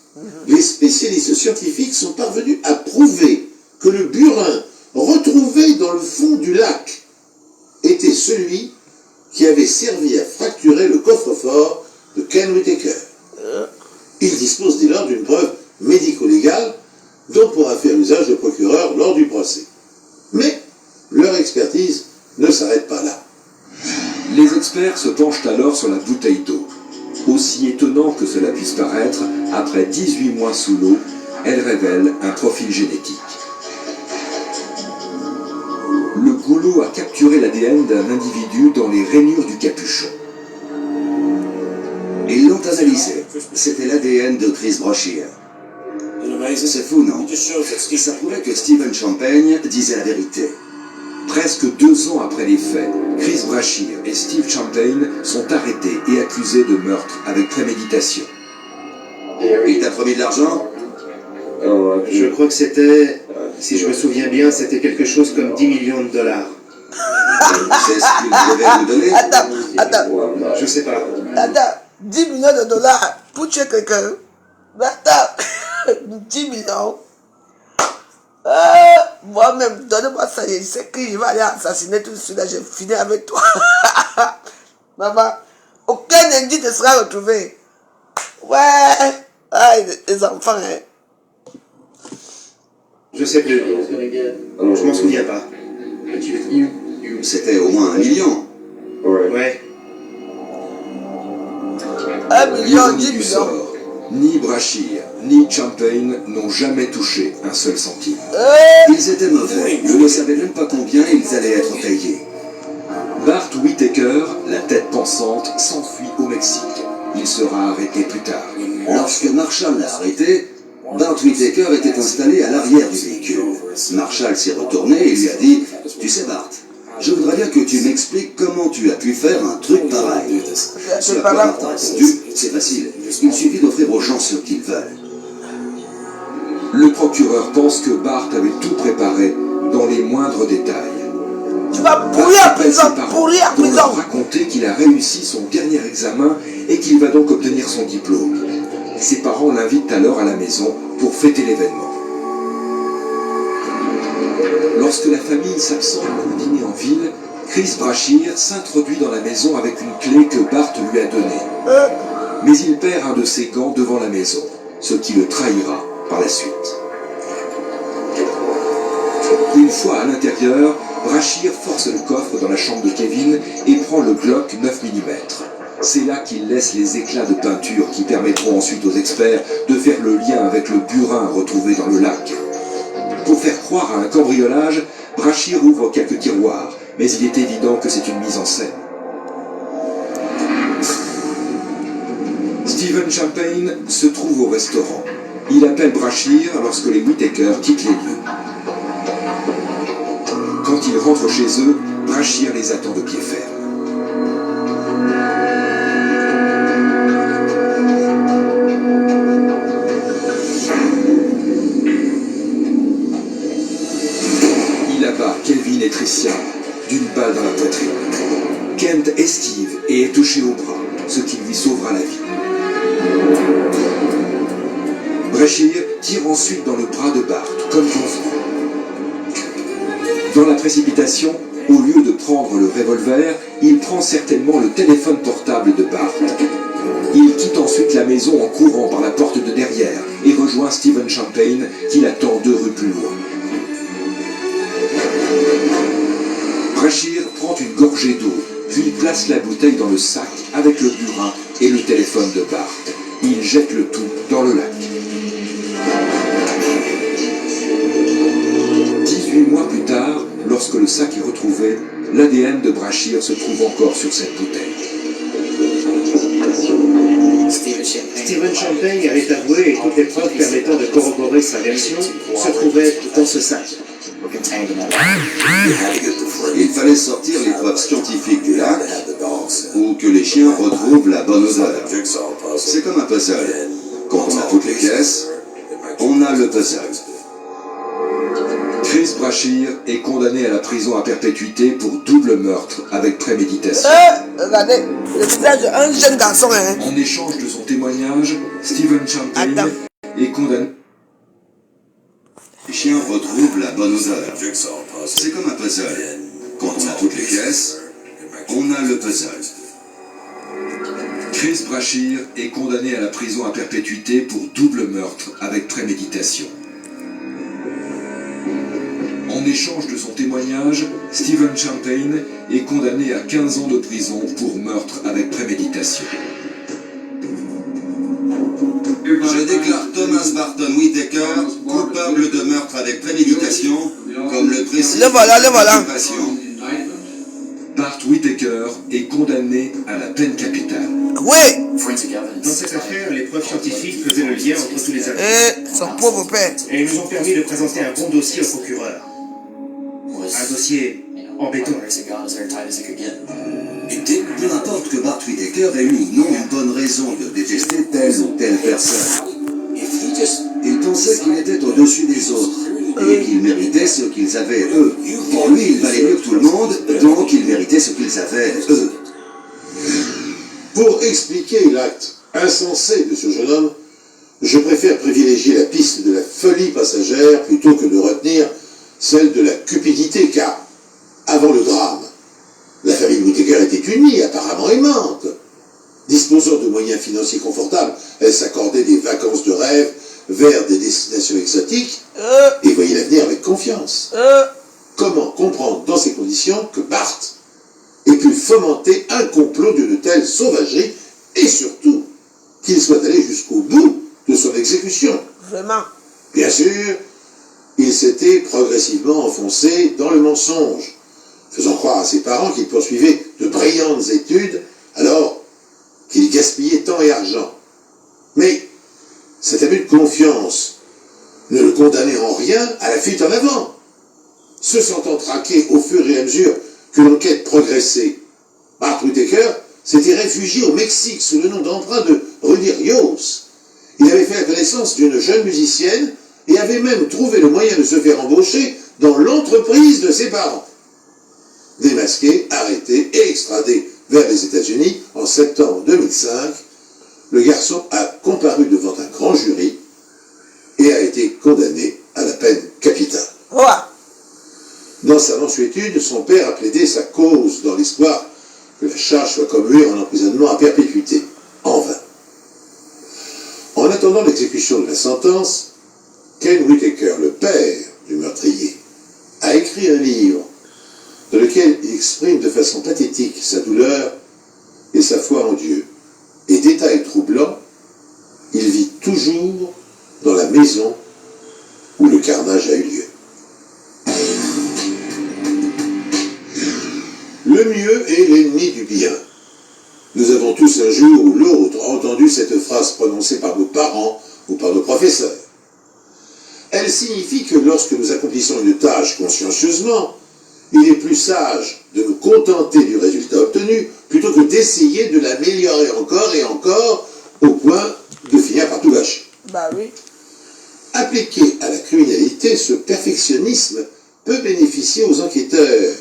les spécialistes scientifiques sont parvenus à prouver que le burin retrouvé dans le fond du lac était celui qui avait servi à fracturer le coffre-fort de Ken Whittaker. Ils disposent dès lors d'une preuve médico-légale dont pourra faire usage le procureur lors du procès. Mais leur expertise ne s'arrête pas là. Les experts se penchent alors sur la bouteille d'eau. Aussi étonnant que cela puisse paraître, après 18 mois sous l'eau, elle révèle un profil génétique. Le goulot a capturé l'ADN d'un individu dans les rainures du capuchon. Ils l'ont analysé. C'était l'ADN de Chris Brashear. C'est fou, non? Ça prouvait que Stephen Champagne disait la vérité. Presque 2 ans après les faits, Chris Brashear et Steve Champagne sont arrêtés et accusés de meurtre avec préméditation. Il t'a promis de l'argent? Je crois que c'était, si je me souviens bien, c'était quelque chose comme 10 millions de dollars. C'est ce qu'il devait nous donner? Attends. Je sais pas. Attends. 10 millions de dollars pour tuer quelqu'un. Attends. 10 millions. Moi-même, donne-moi ça, je sais que je vais aller assassiner tout celui-là, j'ai fini avec toi. Maman, aucun indice ne sera retrouvé. Ouais, les enfants, hein. Je sais plus. Je m'en souviens pas. C'était au moins 1 million. Ouais. 1 million, 10 L'ironie du millions. sort, ni Brashear, ni Champagne n'ont jamais touché un seul centime. Ils étaient mauvais. Ils ne savaient même pas combien ils allaient être payés. Bart Whittaker, la tête pensante, s'enfuit au Mexique. Il sera arrêté plus tard. Lorsque Marshall l'a arrêté, Bart Whittaker était installé à l'arrière du véhicule. Marshall s'est retourné et lui a dit « Tu sais Bart, je voudrais bien que tu m'expliques comment tu as pu faire un truc pareil. » Ce à quoi Bart a répondu « C'est facile, il suffit d'offrir aux gens ce qu'ils veulent. » Le procureur pense que Bart avait tout préparé dans les moindres détails. Tu vas pourrir en prison, pourrir en pour leur prison. raconter qu'il a réussi son dernier examen et qu'il va donc obtenir son diplôme. Ses parents l'invitent alors à la maison pour fêter l'événement. Lorsque la famille s'absente pour le dîner en ville, Chris Brashear s'introduit dans la maison avec une clé que Bart lui a donnée. Mais il perd un de ses gants devant la maison, ce qui le trahira par la suite. Une fois à l'intérieur, Brashear force le coffre dans la chambre de Kevin et prend le Glock 9 mm. C'est là qu'il laisse les éclats de peinture qui permettront ensuite aux experts de faire le lien avec le burin retrouvé dans le lac. Pour faire croire à un cambriolage, Brashear ouvre quelques tiroirs, mais il est évident que c'est une mise en scène. Stephen Champagne se trouve au restaurant. Il appelle Brashear lorsque les Whittaker quittent les lieux. Quand ils rentrent chez eux, Brashear les attend de pied ferme. Il abat Kevin et Tricia d'une balle dans la poitrine. Kent esquive et est touché au bras, ce qui lui sauvera la vie. Brashear tire ensuite dans le bras de Bart, comme convenu. Dans la précipitation, au lieu de prendre le revolver, il prend certainement le téléphone portable de Bart. Il quitte ensuite la maison en courant par la porte de derrière et rejoint Stephen Champagne qui l'attend 2 rues plus loin. Brashear prend une gorgée d'eau, puis place la bouteille dans le sac avec le burin et le téléphone de Bart. Il jette le tout dans le lac. 18 mois plus tard, lorsque le sac est retrouvé, l'ADN de Brashear se trouve encore sur cette bouteille. Stephen Champagne avait avoué et toutes les preuves permettant de corroborer sa version se trouvaient dans ce sac. Il fallait sortir les preuves scientifiques du lac ou que les chiens retrouvent la bonne odeur. C'est comme un puzzle. Quand on a toutes les pièces, on a le puzzle. Chris Brashear est condamné à la prison à perpétuité pour double meurtre avec préméditation. Regardez, le visage d'un jeune garçon. Hein. En échange de son témoignage, Stephen Champagne est condamné. Les chiens retrouvent la bonne odeur. C'est comme un puzzle. Quand on a toutes les pièces, on a le puzzle. Chris Brashear est condamné à la prison à perpétuité pour double meurtre avec préméditation. En échange de son témoignage, Stephen Champagne est condamné à 15 ans de prison pour meurtre avec préméditation. Je déclare Thomas Barton Whitaker coupable de meurtre avec préméditation, comme le précise le voilà. l'occupation. Bart Whitaker est condamné à la peine capitale. Oui. Dans cette affaire, les preuves scientifiques faisaient le lien entre tous les actes. Et son pauvre père. Et ils nous ont permis de présenter un bon dossier au procureur. Un dossier en béton. Peu importe que Bart Whitaker ait eu ou non une bonne raison de détester telle ou telle personne. Il pensait qu'il était au-dessus des autres et qu'il méritait ce qu'ils avaient eux. Pour lui, il valait mieux que tout le monde, donc il méritait ce qu'ils avaient eux. Pour expliquer l'acte insensé de ce jeune homme, je préfère privilégier la piste de la folie passagère plutôt que de retenir celle de la cupidité, car, avant le drame, la famille Whitaker était unie, apparemment aimante. Disposant de moyens financiers confortables, elle s'accordait des vacances de rêve vers des destinations exotiques et voyait l'avenir avec confiance. Comment comprendre dans ces conditions que Bart ait pu fomenter un complot d'une telle sauvagerie et surtout qu'il soit allé jusqu'au bout de son exécution? Vraiment. Bien sûr, il s'était progressivement enfoncé dans le mensonge, faisant croire à ses parents qu'il poursuivait de brillantes études alors qu'il gaspillait temps et argent. Mais cet abus de confiance ne le condamnait en rien à la fuite en avant. Se sentant traqué au fur et à mesure que l'enquête progressait, Bart Whitaker s'était réfugié au Mexique sous le nom d'emprunt de Rudy Rios. Il avait fait la connaissance d'une jeune musicienne et avait même trouvé le moyen de se faire embaucher dans l'entreprise de ses parents. Démasqué, arrêté et extradé vers les États-Unis en septembre 2005, le garçon a comparu devant un grand jury et a été condamné à la peine capitale. Voilà. Dans sa mansuétude, son père a plaidé sa cause dans l'espoir que la charge soit commuée en emprisonnement à perpétuité. En vain. En attendant l'exécution de la sentence, Ken Whitaker, le père du meurtrier, a écrit un livre dans lequel il exprime de façon pathétique sa douleur et sa foi en Dieu. Et détail troublant, il vit toujours dans la maison où le carnage a eu lieu. Le mieux est l'ennemi du bien. Nous avons tous un jour ou l'autre entendu cette phrase prononcée par nos parents ou par nos professeurs. Elle signifie que lorsque nous accomplissons une tâche consciencieusement, il est plus sage de nous contenter du résultat obtenu plutôt que d'essayer de l'améliorer encore et encore au point de finir par tout gâcher. Bah oui. Appliqué à la criminalité, ce perfectionnisme peut bénéficier aux enquêteurs,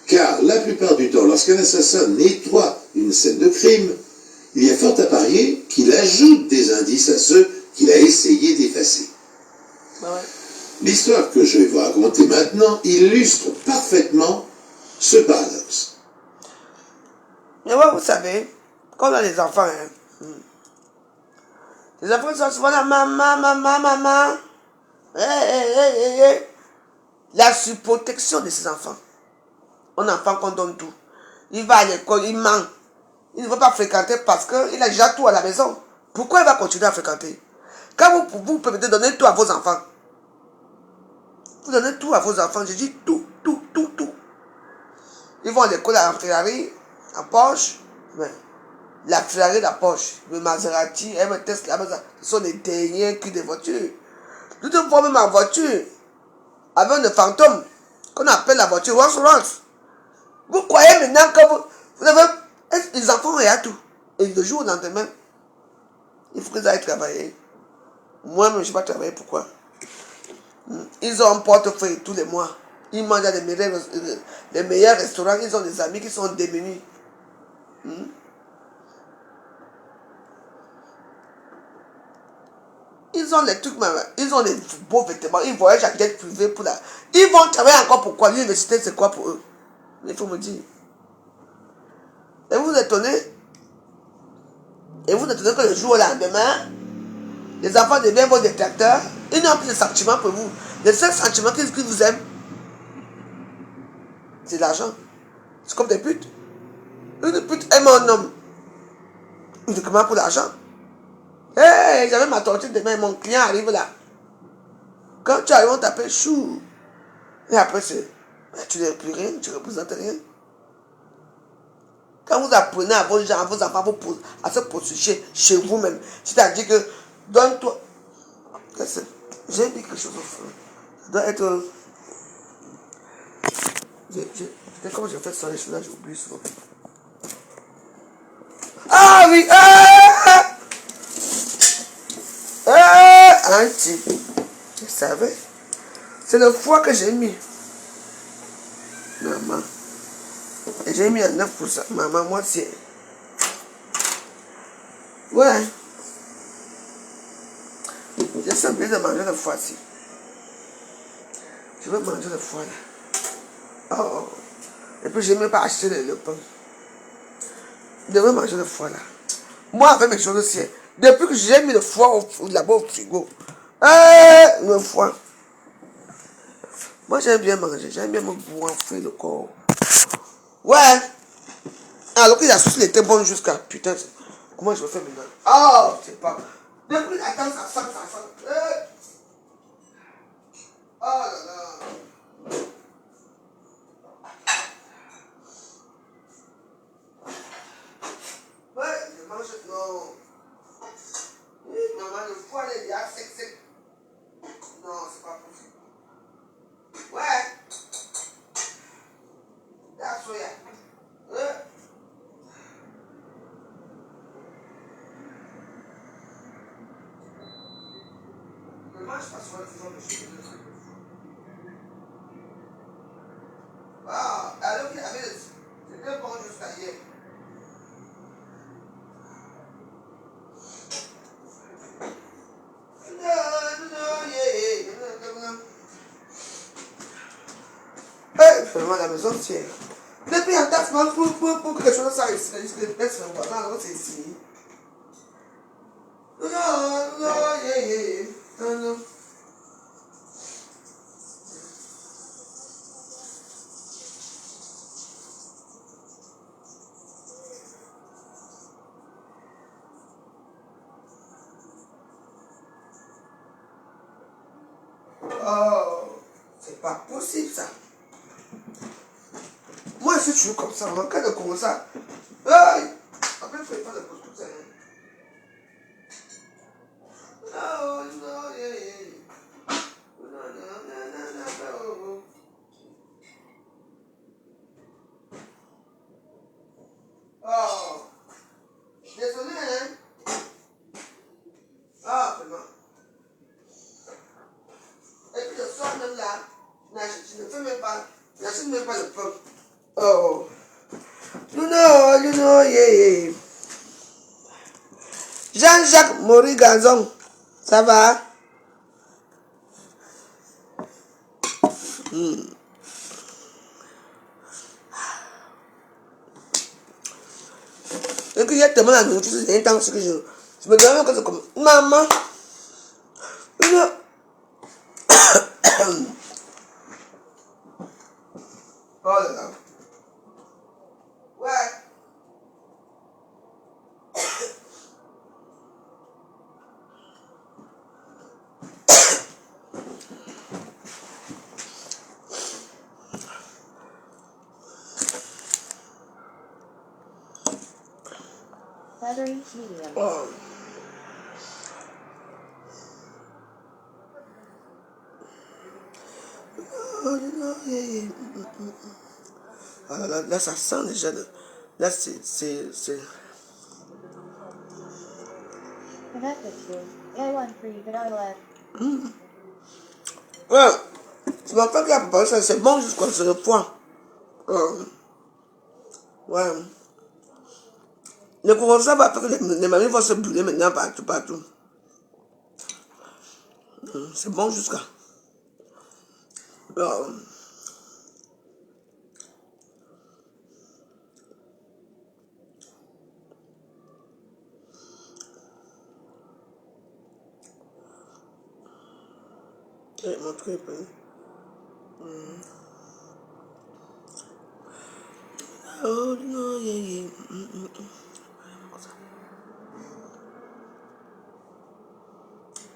car la plupart du temps, lorsqu'un assassin nettoie une scène de crime, il y a fort à parier qu'il ajoute des indices à ceux qu'il a essayé d'effacer. Bah ouais. L'histoire que je vais vous raconter maintenant illustre parfaitement ce paradoxe. Mais ouais, vous savez, quand on a les enfants, les enfants sont souvent là, maman. Hey. La surprotection de ces enfants. Un enfant qu'on donne tout. Il va à l'école, il ment. Il ne veut pas fréquenter parce qu'il a déjà tout à la maison. Pourquoi il va continuer à fréquenter? Quand vous permettez de donner tout à vos enfants, vous donnez tout à vos enfants, je dis tout. Ils vont à l'école en Ferrari, en Porsche, mais la Ferrari, la Porsche, le Maserati, et le Tesla, ce sont les derniers cris des voitures. Nous devons voir même ma voiture avec un fantôme qu'on appelle la voiture Rolls Royce. Vous croyez maintenant que vous avez les enfants et à tout. Et le jour au lendemain, il faut qu'ils aillent travailler. Moi-même, je ne vais pas travailler. Pourquoi? Ils ont un portefeuille tous les mois. Ils mangent dans les meilleurs restaurants. Ils ont des amis qui sont démunis. Ils ont les trucs, ils ont les beaux vêtements. Ils voyagent à jet privé pour la... Ils vont travailler encore pour quoi? L'université, c'est quoi pour eux? Il faut me dire. Et vous vous étonnez? Et vous vous étonnez que le jour au lendemain, les enfants deviennent vos détracteurs. Ils n'ont plus de sentiments pour vous. Le seul sentiment qu'ils vous aiment, c'est l'argent. C'est comme des putes. Une pute aime un homme uniquement pour l'argent. Hey, j'avais ma tortue demain, mon client arrive là. Quand tu arrives, on t'appelle chou. Et après, tu n'es plus rien, tu ne représentes rien. Quand vous apprenez à vos gens, à vos enfants, à se prostituer chez vous-même, c'est-à-dire que, donne-toi. J'ai dit quelque chose au fond. Ça doit être. Comment j'ai fait ça, les choses là, j'oublie souvent. Ah oui! Un type. Je savais. C'est le foie que j'ai mis. Maman. Et j'ai mis à 9%. Maman, moi, c'est. Ouais. J'ai semblé de manger le foie-ci. Je veux manger le foie là. Oh. Et puis, je n'ai même pas acheté le pain. Je devrais manger le foie là. Moi, avec mes choses aussi. Depuis que j'ai mis le foie là-bas au frigo. Le foie. Moi, j'aime bien manger. J'aime bien me bouffer le corps. Ouais. Alors qu'il a souci, il était bon jusqu'à. Putain, comment je vais faire maintenant? Oh, c'est pas. Depuis, attends, ça sent. Oh là là. Ouais, je mange. Non. Oui, maman, le foie, il est à sec. Non, c'est pas possible. Ouais. That's soya. Ne mange pas sur le faisant de choses. Ah, alors qu'il avait. C'était bon jusqu'à hier. Vraiment, la maison tienne. Depuis un taxement pour que les choses soient ici, laisse le voisin, alors c'est ici. Non. Oh, c'est pas possible ça. Moi, je suis toujours comme ça. En cas de comme ça. Aïe! Après, je ne fais pas de cause comme ça. Non, yeah. Non. Oh, désolé, hein? Ah, vraiment. Et puis le soir, même là, je ne fais même pas, n'achète même pas le pain. Oh. Non, yeah. Jean-Jacques Maurice Gazon, ça va? Et que j'ai tellement la nourriture, c'est intense que je me demande que c'est comme maman. Non. Oh là là. Ouais. Leathery, medium. Oh. Oh, non, ah, là, ça sent déjà. Là, c'est... Connected to A13 vanilla. Ouais, tu m'as pas bien préparé ça, c'est bon jusqu'à ce point. Ouais. Le courant va faire que les mamies vont se brûler maintenant partout, partout. C'est bon jusqu'à. Mon truc. Oh non,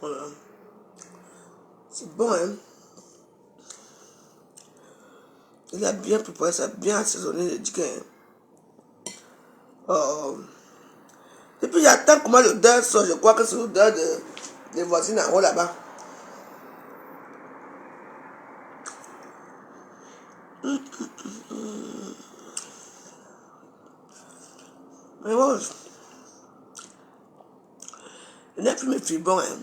voilà. C'est bon, hein. Il a bien préparé ça, bien assaisonné le chicken. Oh. Et puis j'attends comment l'odeur sort. Je crois que c'est l'odeur des voisines en haut là-bas. Mais bon, je n'ai plus mes fibres, hein.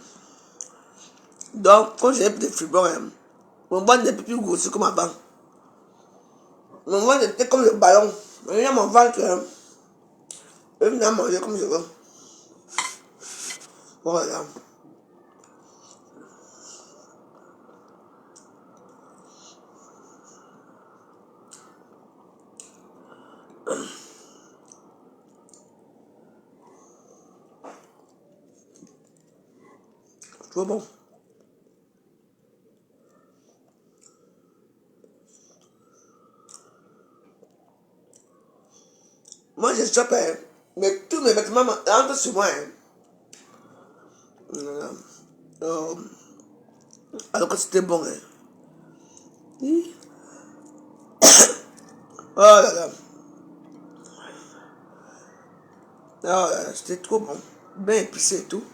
Donc, quand j'ai plus de fibres, hein, mon ventre n'est plus grossi comme avant. Mon ventre était comme le ballon. Maintenant, mon ventre, hein, je vais venir manger comme je veux. Voilà. Trop bon. Moi, je chope, hein, mais tous mes vêtements entrent sur moi. Hein. Voilà. Alors que c'était bon. Hein. Oh là là. Oh là là, c'était trop bon. Bien épicé et tout.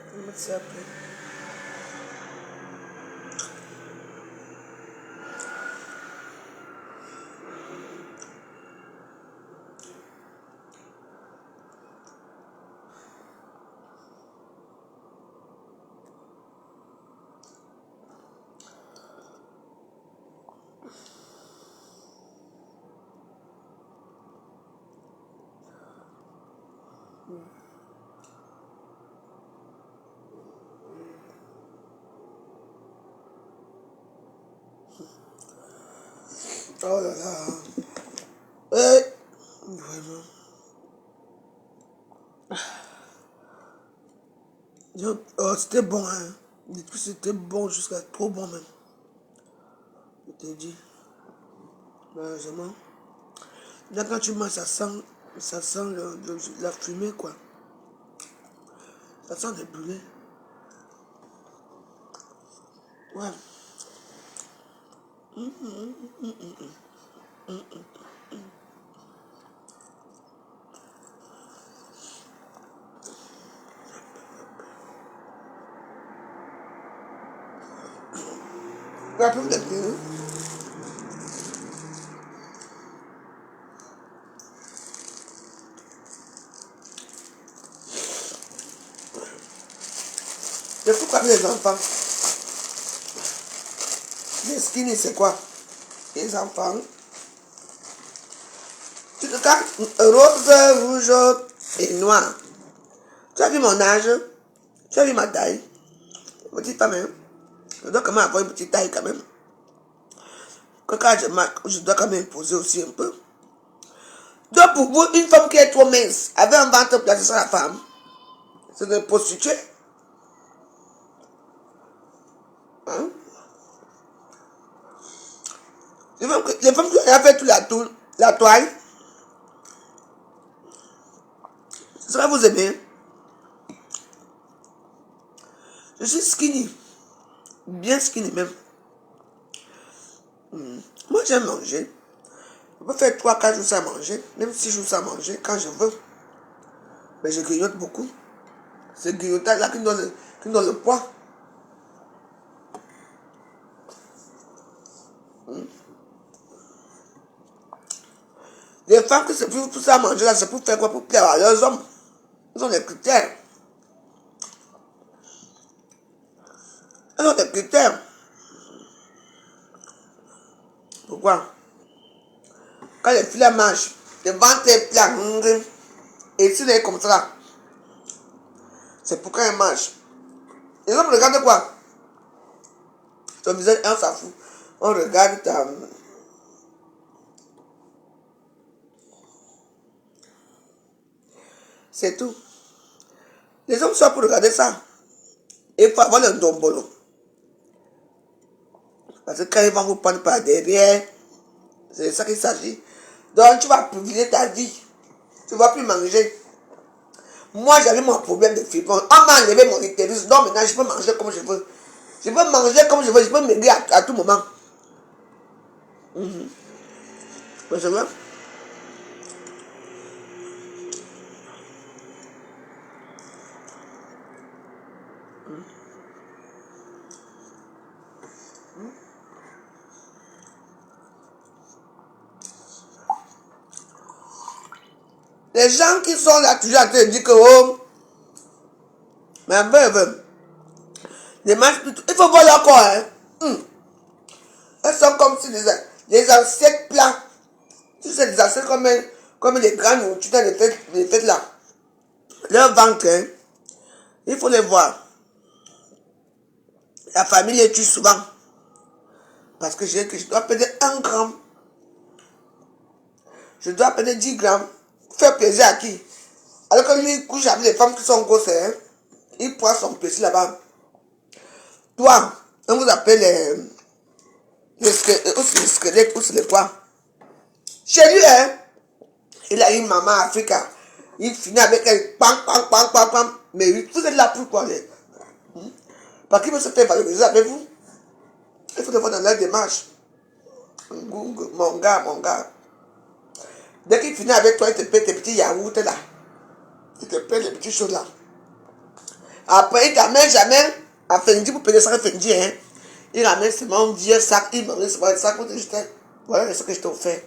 Je vais mettre ça après. Oh là là. Vraiment. Oh, c'était bon, hein. Dites que c'était bon jusqu'à trop bon même. Je t'ai dit. Malheureusement. Là, quand tu manges, ça sent la fumée, quoi. Ça sent le brûlé. Ouais. Rappelle de plus. Je fous comme les enfants. Les skinny, c'est quoi? Les enfants. Tu te cartes rose, rouge et noir. Tu as vu mon âge? Tu as vu ma taille? Petite femme, hein? Je dois quand même avoir une petite taille quand même. Que quand je marque, je dois quand même poser aussi un peu. Donc pour vous, une femme qui est trop mince, avec un ventre placé sur la femme, c'est de prostituée. Hein? Les femmes qui ont fait toute la toile, ça va vous aimer. Je suis skinny. Bien skinny même. Moi j'aime manger. Je peux faire 3-4 jours sans manger, même 6 jours sans manger quand je veux. Mais je grignote beaucoup. C'est le grignotage là qui donne le poids. Les femmes qui se font tout ça à manger là, c'est pour faire quoi? Pour plaire à leurs hommes. Ils ont des critères. Ils ont des critères. Pourquoi? Quand les filles mangent, le ventre est plat. Et si elle est comme ça là, c'est pour quand elles mangent. Les hommes regardent quoi? Ton visage, on s'en fout. On regarde ta... C'est tout. Les hommes sont pour regarder ça. Il faut avoir le dombolo. Parce que quand ils vont vous prendre par derrière, c'est ça qu'il s'agit. Donc tu vas privilégier ta vie. Tu ne vas plus manger. Moi j'avais mon problème de fibre. On m'a enlevé mon utérus. Donc maintenant je peux manger comme je veux. Je peux manger comme je veux. Je peux maigrir à tout moment. Parce que les gens qui sont là toujours en train de dire que oh, mais les manches plutôt. Il faut voir leur corps. Hein. Elles sont comme si les ancêtres plats. Tu sais, les ancêtres comme les grands nourritures dans les fêtes là. Leur ventre, hein, il faut les voir. La famille les tue souvent. Parce que je dois perdre 1 gramme. Je dois perdre 10 grammes. Faire plaisir à qui? Alors que lui, il couche avec les femmes qui sont grosses, hein, il prend son plaisir là-bas. Toi, on vous appelle les squelettes, ou c'est les quoi? Chez lui, hein, il a une maman africaine. Il finit avec elle, pam. Mais vous êtes là pourquoi? Parce qu'il veut se faire valoriser avec vous. Il faut le voir dans la démarche. Mon gars. Dès qu'il finit avec toi, il te paie tes petits yaourts là. Il te paie les petites choses là. Après, il t'amène jamais à Fendi pour payer ça à Fendi. Hein. Il ramène seulement un vieux sac. Il m'amène seulement un sac. Voilà ce que je t'ai offert.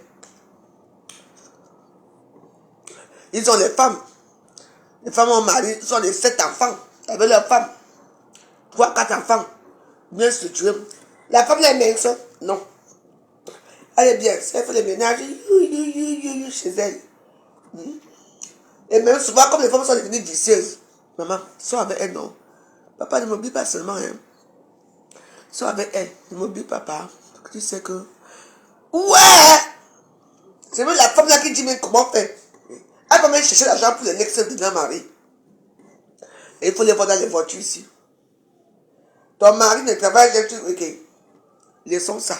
Ils ont les femmes. Les femmes ont mari. Ils ont les 7 enfants. Avec leurs femmes. 3-4 enfants. Bien structurés. La femme est mince. Non. Elle est bien. Elle fait les ménages chez elle. Et même souvent, comme les femmes sont devenues vicieuses, maman, sois avec elle, non. Papa ne m'oublie pas seulement. Hein. Sois avec elle. Ne m'oublie papa. Tu sais que... Ouais! C'est même la femme là qui dit, mais comment faire? Elle va même chercher l'argent pour les l'ex de leur mari. Et il faut les voir dans les voitures ici. Ton mari ne travaille jamais. Ok. Laissons ça.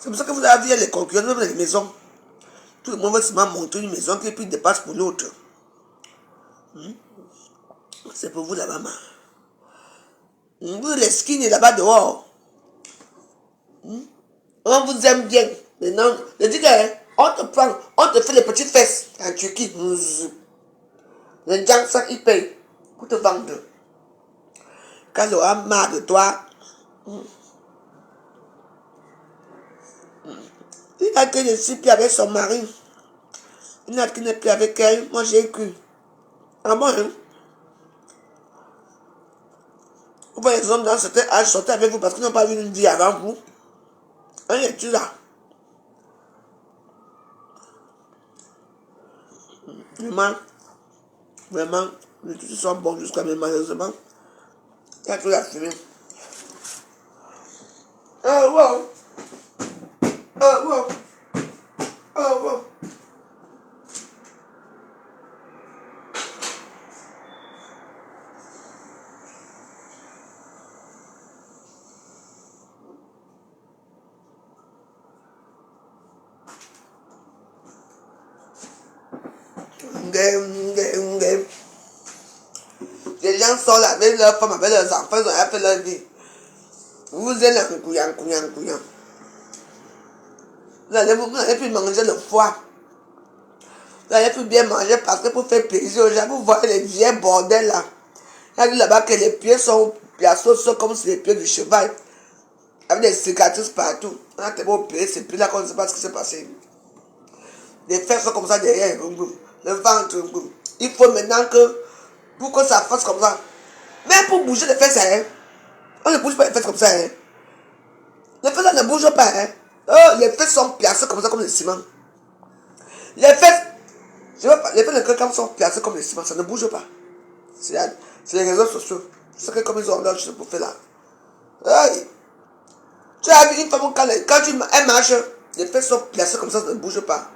C'est pour ça que vous avez vu les concurrents dans les maisons. Tout le monde veut seulement monter une maison qui puis dépasse pour l'autre. C'est pour vous la maman. Vous les skins là-bas dehors. On vous aime bien. Maintenant, je dis qu'on te prend, on te fait les petites fesses en Turquie. Les gens, ça, ils payent pour te vendre. Quand il aura marre de toi, il a que des filles avec son mari. Il y en a qui n'est plus avec elle. Moi, j'ai cru. Ah bon, hein? Ou par exemple, dans certains âges, sortez avec vous parce qu'ils n'ont pas vu une vie avant vous. Hein, es-tu là? Vraiment, les trucs sont bons jusqu'à même malheureusement. Il y a tout la fumée. Oh, wow. Oh, wow. Oh, wow. Les gens sont là avec leurs femmes, avec leurs enfants, ils ont fait leur vie. Vous êtes là, couillant. Vous n'allez plus manger le foie. Vous n'allez plus bien manger parce que pour faire plaisir aux gens, vous voyez les vieux bordels là. Il y a dit là-bas que les pieds sont comme sur les pieds du cheval. Avec des cicatrices partout. On a tellement opéré ces pieds-là qu'on ne sait pas ce qui s'est passé. Les fesses sont comme ça derrière. Le ventre. Il faut maintenant que, pour que ça fasse comme ça. Même pour bouger les fesses, hein. On ne bouge pas les fesses comme ça, hein. Les fesses ne bougent pas, hein. Oh, les fesses sont placées comme ça, comme le ciment. Les fesses, les fesses de quelqu'un sont placées comme le ciment, ça ne bouge pas. C'est les réseaux sociaux. C'est que comme ils ont leur chose pour faire là. Oh, tu as vu une femme quand elle marche, les fesses sont placées comme ça ne bouge pas.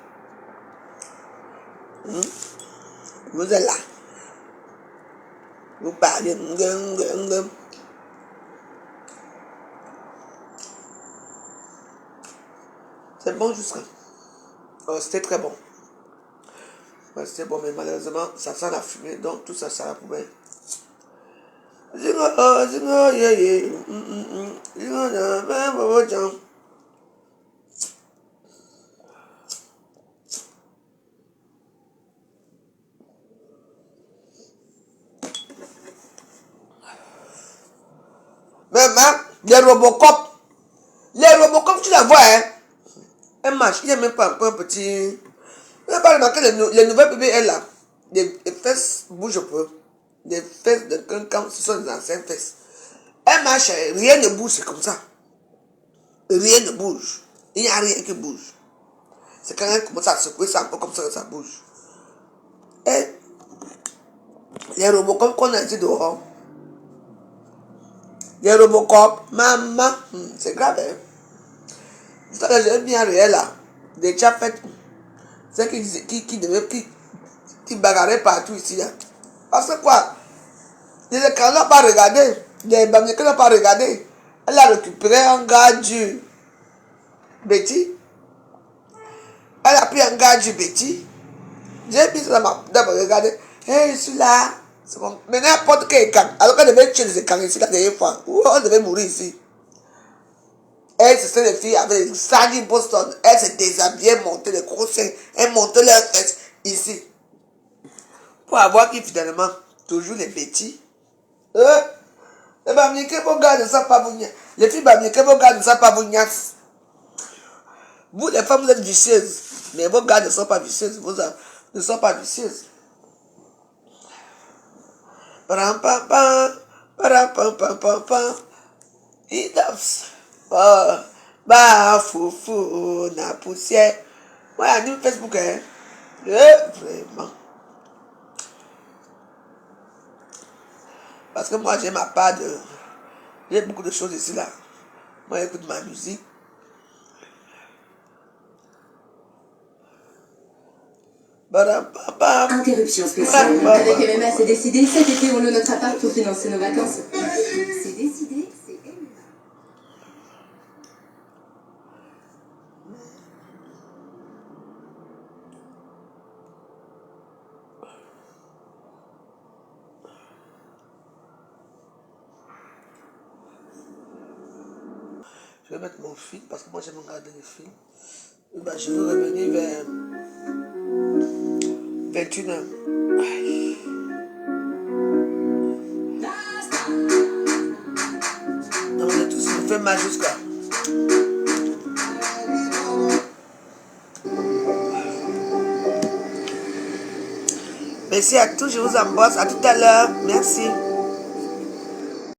Vous êtes là. Vous parlez. C'est bon jusqu'à. Oh, c'était très bon. Ouais, c'était bon, mais malheureusement, ça sent la fumée, donc tout ça, ça la poubelle. Même les Robocop, tu la vois, hein. Elle marche, il n'y a même pas un petit. On n'a pas remarqué les nouvelles bébés, elle là. Les fesses bougent un peu. Les fesses de quelqu'un, ce sont des anciennes fesses. Elle marche, rien ne bouge, c'est comme ça. Rien ne bouge. Il n'y a rien qui bouge. C'est quand elle commence à secouer ça un peu comme ça que ça bouge. Et les Robocop qu'on a dit dehors. Les Robocop, maman, c'est grave, hein. Ça, j'ai bien réel là. Des chats faits. C'est qui bagarraient partout ici là. Parce que quoi? Les écrans n'ont pas regardé. Les Bamileke n'ont pas regardé. Elle a récupéré un gars du Betty. Elle a pris un gars du Betty. J'ai mis ça d'abord regarder. Hey, celui-là. C'est bon. Mais n'importe quel écran. Alors qu'elle devait tuer les écrans ici la dernière fois. Ou on devait mourir ici. Elle, c'est les filles avec Sally Boston. Elle s'est déshabillée, montait les gros seins. Elle montait leurs fesses ici. Pour avoir qui finalement, toujours les petits. Les Bamileke, vos gars ne savent pas vous niaiser. Les filles Bamileke, vos gars ne savent pas vous niaiser. Vous, les femmes, vous êtes vicieuses. Mais vos gars ne sont pas vicieuses. Vos ne sont pas vicieuses. Foufou, na poussière. Moi, il y a un Facebook, hein. Vraiment. Parce que moi, j'ai ma part de. J'ai beaucoup de choses ici, là. Moi, j'écoute ma musique. Interruption spéciale. Avec MMA, c'est décidé. Cet été, on loue notre appart pour financer nos vacances. C'est décidé, c'est MMA. Je vais mettre mon film parce que moi j'aime regarder les films. Et ben, je vais revenir vers 21h. On est tous fait mal jusqu'à. Merci à tous, je vous embrasse. À tout à l'heure. Merci.